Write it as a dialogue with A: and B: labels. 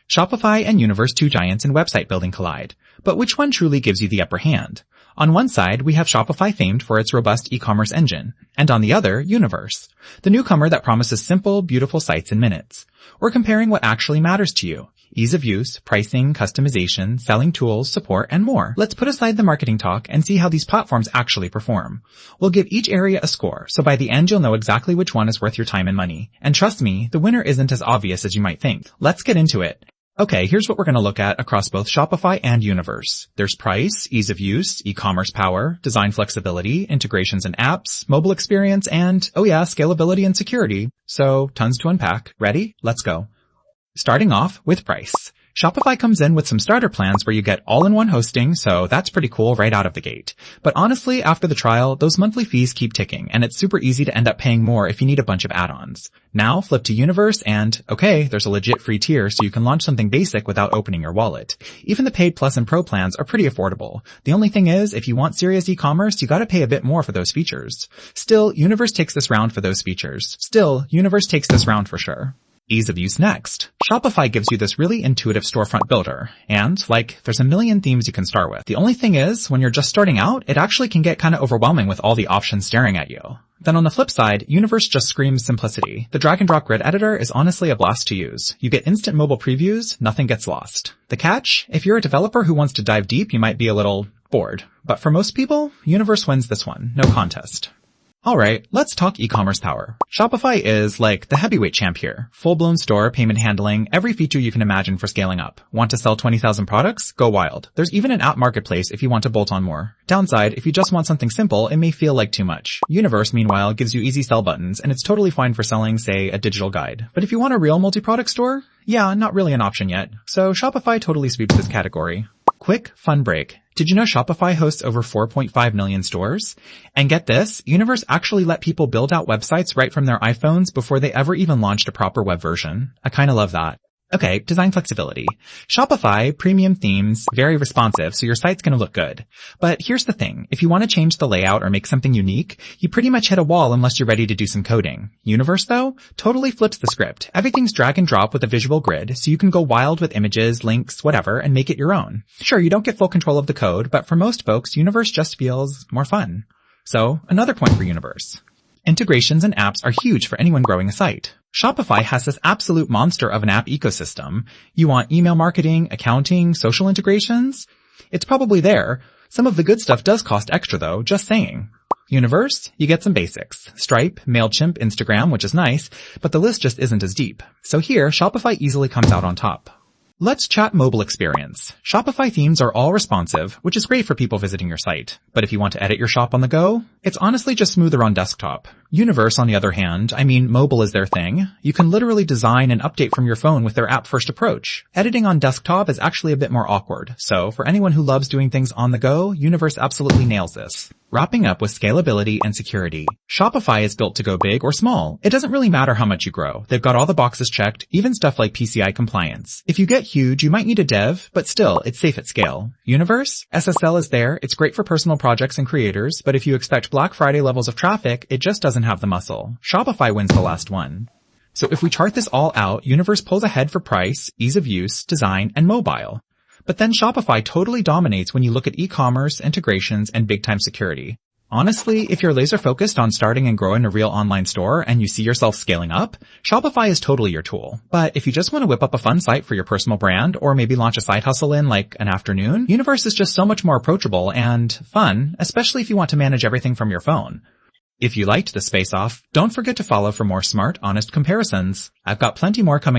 A: Shopify and Universe, two giants in website building, collide. But which one truly gives you the upper hand? On one side, we have Shopify, famed for its robust e-commerce engine, and on the other, Universe, the newcomer that promises simple, beautiful sites in minutes. We're comparing what actually matters to you: ease of use, pricing, customization, selling tools, support, and more. Let's put aside the marketing talk and see how these platforms actually perform. We'll give each area a score, so by the end you'll know exactly which one is worth your time and money. And trust me, the winner isn't as obvious as you might think. Let's get into it. Okay, here's what we're going to look at across both Shopify and Universe. There's price, ease of use, e-commerce power, design flexibility, integrations and apps, mobile experience, and, oh yeah, scalability and security. So, tons to unpack. Ready? Let's go. Starting off with price. Shopify comes in with some starter plans where you get all-in-one hosting, so that's pretty cool right out of the gate. But honestly, after the trial, those monthly fees keep ticking, and it's super easy to end up paying more if you need a bunch of add-ons. Now, flip to Universe and, okay, there's a legit free tier so you can launch something basic without opening your wallet. Even the paid Plus and Pro plans are pretty affordable. The only thing is, if you want serious e-commerce, you gotta pay a bit more for those features. Still, Universe takes this round for sure. Ease of use next. Shopify gives you this really intuitive storefront builder, and, there's a million themes you can start with. The only thing is, when you're just starting out, it actually can get kinda overwhelming with all the options staring at you. Then on the flip side, Universe just screams simplicity. The drag and drop grid editor is honestly a blast to use. You get instant mobile previews, nothing gets lost. The catch? If you're a developer who wants to dive deep, you might be a little bored. But for most people, Universe wins this one, no contest. Alright, let's talk e-commerce power. Shopify is the heavyweight champ here. Full-blown store, payment handling, every feature you can imagine for scaling up. Want to sell 20,000 products? Go wild. There's even an app marketplace if you want to bolt on more. Downside, if you just want something simple, it may feel like too much. Universe, meanwhile, gives you easy sell buttons, and it's totally fine for selling, say, a digital guide. But if you want a real multi-product store? Yeah, not really an option yet. So Shopify totally sweeps this category. Quick, fun break. Did you know Shopify hosts over 4.5 million stores? And get this, Universe actually let people build out websites right from their iPhones before they ever even launched a proper web version. I kinda love that. Okay, design flexibility. Shopify, premium themes, very responsive, so your site's gonna look good. But here's the thing, if you want to change the layout or make something unique, you pretty much hit a wall unless you're ready to do some coding. Universe, though, totally flips the script. Everything's drag and drop with a visual grid, so you can go wild with images, links, whatever, and make it your own. Sure, you don't get full control of the code, but for most folks, Universe just feels more fun. So, another point for Universe. Integrations and apps are huge for anyone growing a site. Shopify has this absolute monster of an app ecosystem. You want email marketing, accounting, social integrations? It's probably there. Some of the good stuff does cost extra though, just saying. Universe, you get some basics. Stripe, MailChimp, Instagram, which is nice, but the list just isn't as deep. So here, Shopify easily comes out on top. Let's chat mobile experience. Shopify themes are all responsive, which is great for people visiting your site. But if you want to edit your shop on the go, it's honestly just smoother on desktop. Universe, on the other hand, mobile is their thing. You can literally design and update from your phone with their app-first approach. Editing on desktop is actually a bit more awkward, so for anyone who loves doing things on the go, Universe absolutely nails this. Wrapping up with scalability and security. Shopify is built to go big or small. It doesn't really matter how much you grow. They've got all the boxes checked, even stuff like PCI compliance. If you get huge, you might need a dev, but still, it's safe at scale. Universe? SSL is there. It's great for personal projects and creators, but if you expect Black Friday levels of traffic, it just doesn't have the muscle. Shopify wins the last one. So if we chart this all out, Universe pulls ahead for price, ease of use, design, and mobile. But then Shopify totally dominates when you look at e-commerce, integrations, and big-time security. Honestly, if you're laser-focused on starting and growing a real online store and you see yourself scaling up, Shopify is totally your tool. But if you just want to whip up a fun site for your personal brand or maybe launch a side hustle in an afternoon, Universe is just so much more approachable and fun, especially if you want to manage everything from your phone. If you liked this Space Off, don't forget to follow for more smart, honest comparisons. I've got plenty more coming